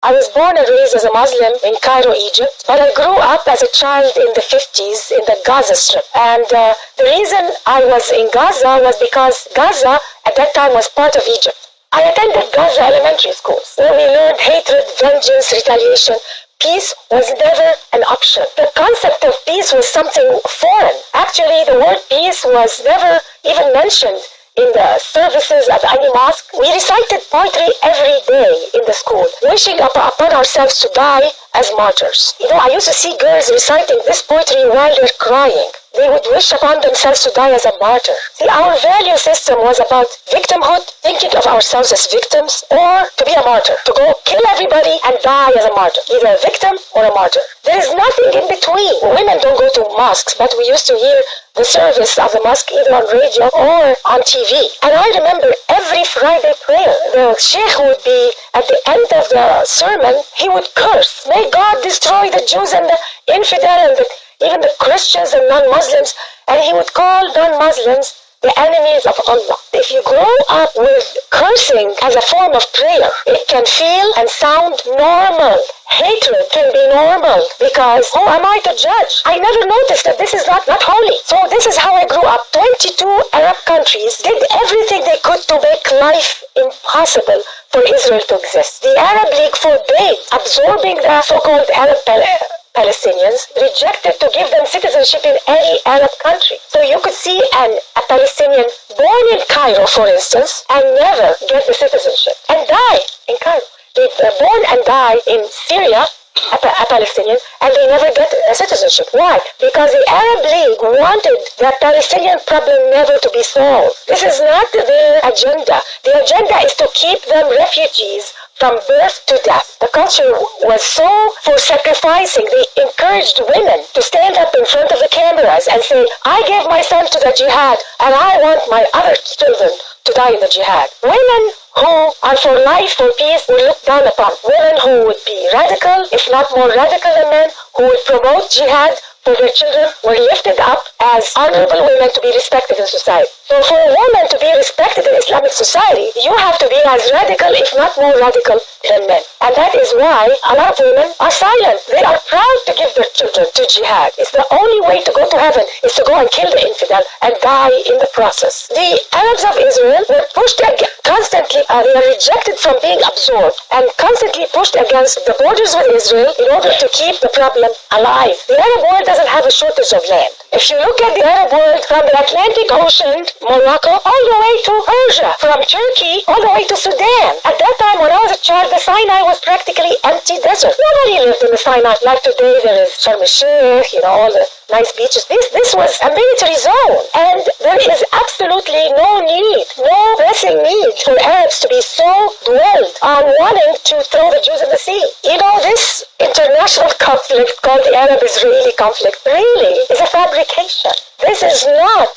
I was born and raised as a Muslim in Cairo, Egypt, but I grew up as a child in the 50s in the Gaza Strip. And the reason I was in Gaza was because Gaza at that time was part of Egypt. I attended Gaza elementary schools where we learned hatred, vengeance, retaliation. Peace was never an option. The concept of peace was something foreign. Actually, the word peace was never even mentioned in the services at any mosque. We recited poetry every day in the school, wishing upon ourselves to die as martyrs. I used to see girls reciting this poetry while they're crying. They would wish upon themselves to die as a martyr. See, our value system was about victimhood, thinking of ourselves as victims, or to be a martyr, to go kill everybody and die as a martyr, either a victim or a martyr. There is nothing in between. Women don't go to mosques, but we used to hear the service of the mosque either on radio or on TV. And I remember every Friday prayer, the sheikh would be at the end of the sermon, he would curse, may God destroy the Jews and the infidel and even the Christians and non-Muslims, and he would call non-Muslims the enemies of Allah. If you grow up with cursing as a form of prayer, it can feel and sound normal. Hatred can be normal because who am I to judge? I never noticed that this is not holy. So this is how I grew up. 22 Arab countries did everything they could to make life impossible for Israel to exist. The Arab League forbade absorbing the so-called Arab Palestinians, rejected to give them citizenship in any Arab country. So you could see a Palestinian born in Cairo, for instance, and never get the citizenship, and die in Cairo. They're born and die in Syria, a Palestinian, and they never get a citizenship. Why? Because the Arab League wanted the Palestinian problem never to be solved. This is not their agenda. The agenda is to keep them refugees from birth to death. The culture was so for sacrificing. They encouraged women to stand up in front of the cameras and say, I gave my son to the jihad and I want my other children to die in the jihad. Women who are for life, for peace, were looked down upon. Women who would be radical, if not more radical than men, who would promote jihad for their children, were lifted up as honorable women to be respected in society. So for a woman to be respected in Islamic society, you have to be as radical, if not more radical, than men. And that is why a lot of women are silent. They are proud to give their children to jihad. It's the only way to go to heaven, is to go and kill the infidel and die in the process. The Arabs of Israel were pushed constantly, they are rejected from being absorbed and constantly pushed against the borders with Israel in order to keep the problem alive. The Arab world doesn't have a shortage of land. If you look at the Arab world from the Atlantic Ocean, Morocco, all the way to Persia, from Turkey all the way to Sudan. At that time when I was a child, the Sinai was practically empty desert. Nobody lived in the Sinai. Like today, there is Sharm el-Sheikh, all the nice beaches. This was a military zone, and there is absolutely no need, no pressing need for Arabs to be so dwelled on wanting to throw the Jews in the sea. This international conflict called the Arab-Israeli conflict really is a fabrication. This is not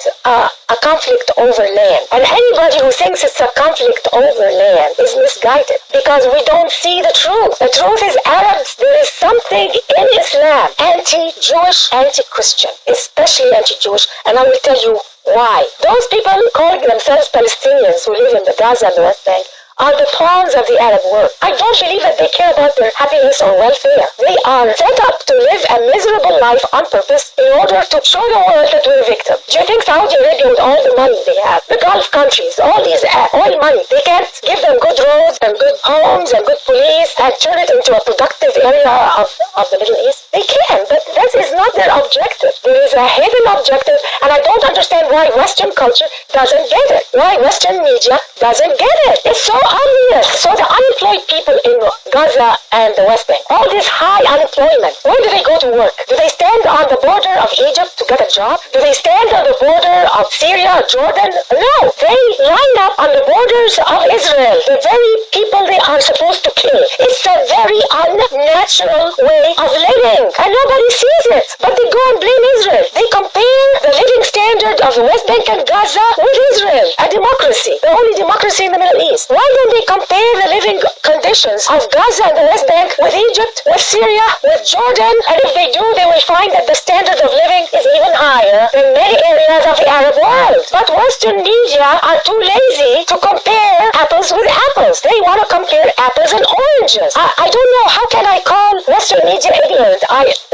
a conflict over land. And anybody who thinks it's a conflict over land is misguided because we don't see the truth. The truth is Arabs, there is something in Islam anti-Jewish, anti-Christian, especially anti-Jewish, and I will tell you why. Those people calling themselves Palestinians who live in the Gaza and the West Bank are the pawns of the Arab world. I don't believe that they care about their happiness or welfare. They are set up to live a miserable life on purpose in order to show the world that we're victims. Do you think Saudi Arabia, with all the money they have, the Gulf countries, all these oil money, they can't give them good roads and good homes and good police and turn it into a productive area of the Middle East? They can, but that is not their objective. There is a hidden objective, and I don't understand why Western culture doesn't get it, why Western media doesn't get it. It's so obvious. So the unemployed people in Gaza and the West Bank, all this high unemployment, where do they go to work? Do they stand on the border of Egypt to get a job? Do they stand on the border of Syria or Jordan? No. They line up on the borders of Israel, the very people they are supposed to kill. It's a very unnatural way of living, and nobody sees it. But they go and blame Israel. They compare the living standard of the West Bank and Gaza with Israel, a democracy, the only democracy in the Middle East. Why don't they compare the living conditions of Gaza and the West Bank with Egypt, with Syria, with Jordan? And if they do, they will find that the standard of living is even higher than many areas of the Arab world. But Western media are too lazy to compare apples with apples. They want to compare apples and oranges. I don't know, how can I call Western media ignorant?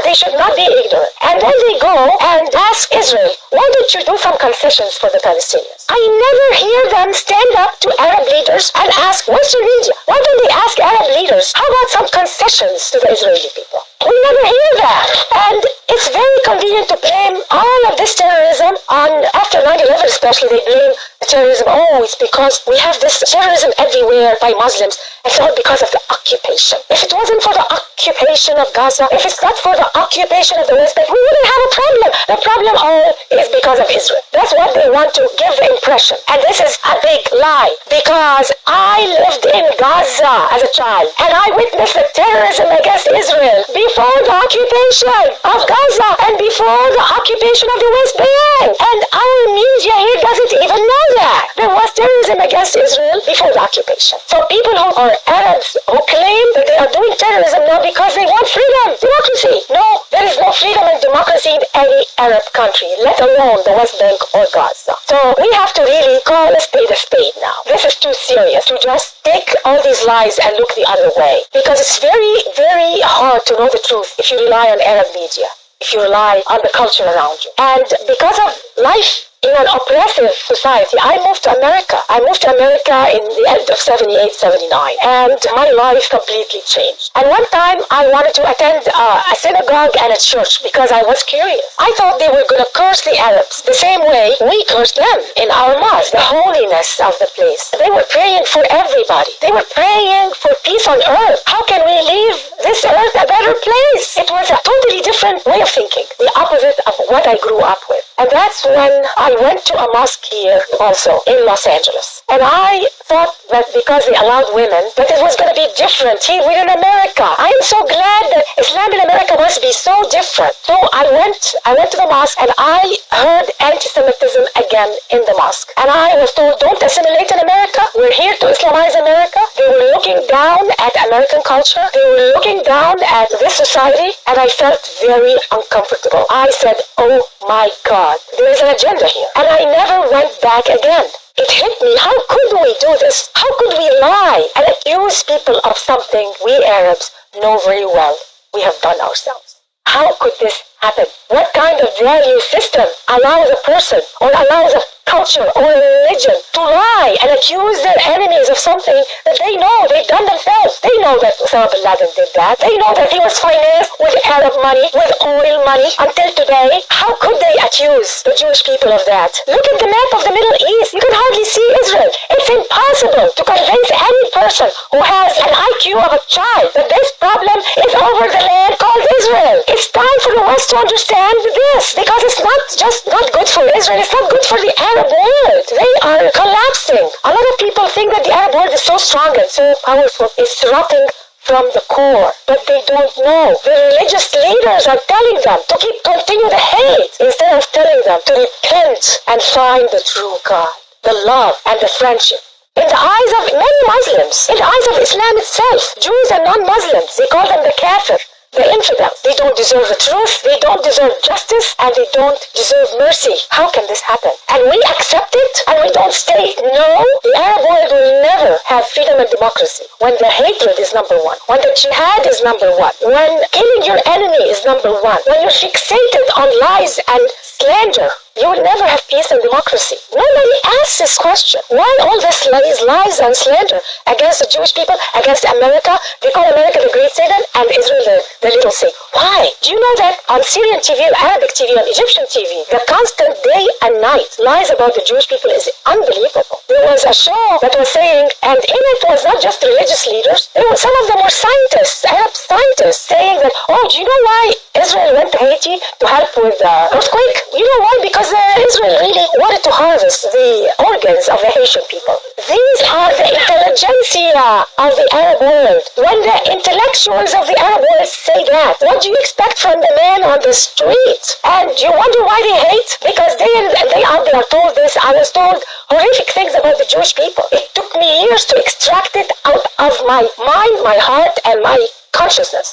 They should not be ignorant. And then they go and ask Israel, why don't you do some concessions for the Palestinians? I never hear them stand up to Arab leaders and ask Western media, why don't they ask Arab leaders, how about some concessions to the Israeli people? We never hear that. And it's very convenient to blame all of this terrorism on, after 9/11 especially, they blame the terrorism. Oh, it's because we have this terrorism everywhere by Muslims. It's all because of the occupation. If it wasn't for the occupation of Gaza, if it's not for the occupation of the West Bank, we wouldn't have a problem. The problem all is because of Israel. That's what they want to give the impression. And this is a big lie, because I lived in Gaza as a child, and I witnessed the terrorism against Israel before the occupation of Gaza and before the occupation of the West Bank. And our media here doesn't even know that. There was terrorism against Israel before the occupation. So people who are Arabs who claim that they are doing terrorism now because they want freedom, democracy. No, there is no freedom and democracy in any Arab country, let alone the West Bank or Gaza. So we have to really call a spade now. This is too serious to just take all these lies and look the other way. Because it's very, very hard to know the truth if you rely on Arab media, if you rely on the culture around you. And because of life in an oppressive society, I moved to America. I moved to America in the end of 78, 79. And my life completely changed. And one time I wanted to attend a synagogue and a church because I was curious. I thought they were going to curse the Arabs the same way we cursed them in our mosque, the holiness of the place. They were praying for everybody. They were praying for peace on earth. How can we leave this earth a better place? It was a totally different way of thinking, the opposite of what I grew up with. And that's when I went to a mosque here also in Los Angeles. And I thought that because they allowed women, that it was going to be different here within America. I am so glad that Islam in America must be so different. So I went to the mosque and I heard anti-Semitism again in the mosque. And I was told, don't assimilate in America. We're here to Islamize America. They were looking down at American culture. They were looking down at this society. And I felt very uncomfortable. I said, oh my God, there is an agenda here. And I never went back again. It hit me. How could we do this? How could we lie and accuse people of something we Arabs know very well we have done ourselves? How could this happen? What kind of value system allows a person or allows a culture or a religion to lie and accuse their enemies of something that they know they've done themselves? They know that Osama bin Laden did that. They know that he was financed with Arab money, with oil money until today. How could they accuse the Jewish people of that? Look at the map of the Middle East. You can hardly see Israel. It's impossible to convince any person who has an IQ of a child that this problem is over the land called Israel. It's time for the West to understand this, because it's not just not good for Israel, it's not good for the Arab world. They are collapsing. A lot of people think that the Arab world is so strong and so powerful. It's rotting from the core, but they don't know. The religious leaders are telling them to continue the hate instead of telling them to repent and find the true God, the love and the friendship. In the eyes of many Muslims, in the eyes of Islam itself, Jews and non-Muslims, they call them the kafir, the infidels. They don't deserve the truth, they don't deserve justice, and they don't deserve mercy. How can this happen? And we accept it, and we don't stay. No, the Arab world will never have freedom and democracy when the hatred is number one, when the jihad is number one, when killing your enemy is number one, when you're fixated on lies and slander. You will never have peace and democracy. Nobody asks this question. Why all this lies and slander against the Jewish people, against America? They call America the Great Satan and Israel the Little Satan. Why? Do you know that on Syrian TV, on Arabic TV, on Egyptian TV, the constant day and night lies about the Jewish people is unbelievable. There was a show that was saying, and in it was not just religious leaders, some of them were scientists, Arab scientists, saying that, oh, do you know why Israel went to Haiti to help with the earthquake. You know why? Because Israel really wanted to harvest the organs of the Haitian people. These are the intelligentsia of the Arab world. When the intellectuals of the Arab world say that, what do you expect from the man on the street? And you wonder why they hate? Because they are told this. I was told horrific things about the Jewish people. It took me years to extract it out of my mind, my heart, and my consciousness.